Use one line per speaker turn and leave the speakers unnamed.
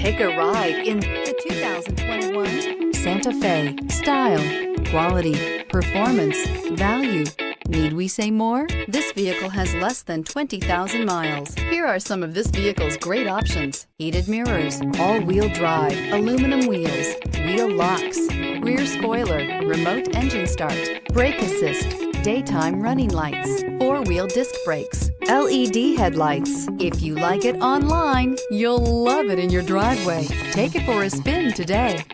Take a ride in the 2021 Santa Fe. Style, quality, performance, value. Need we say more? This vehicle has less than 20,000 miles. Here are some of this vehicle's great options: heated mirrors, all-wheel drive, aluminum wheels, wheel locks, rear spoiler, remote engine start, brake assist, daytime running lights, four-wheel disc brakes, LED headlights. If you like it online, you'll love it in your driveway. Take it for a spin today.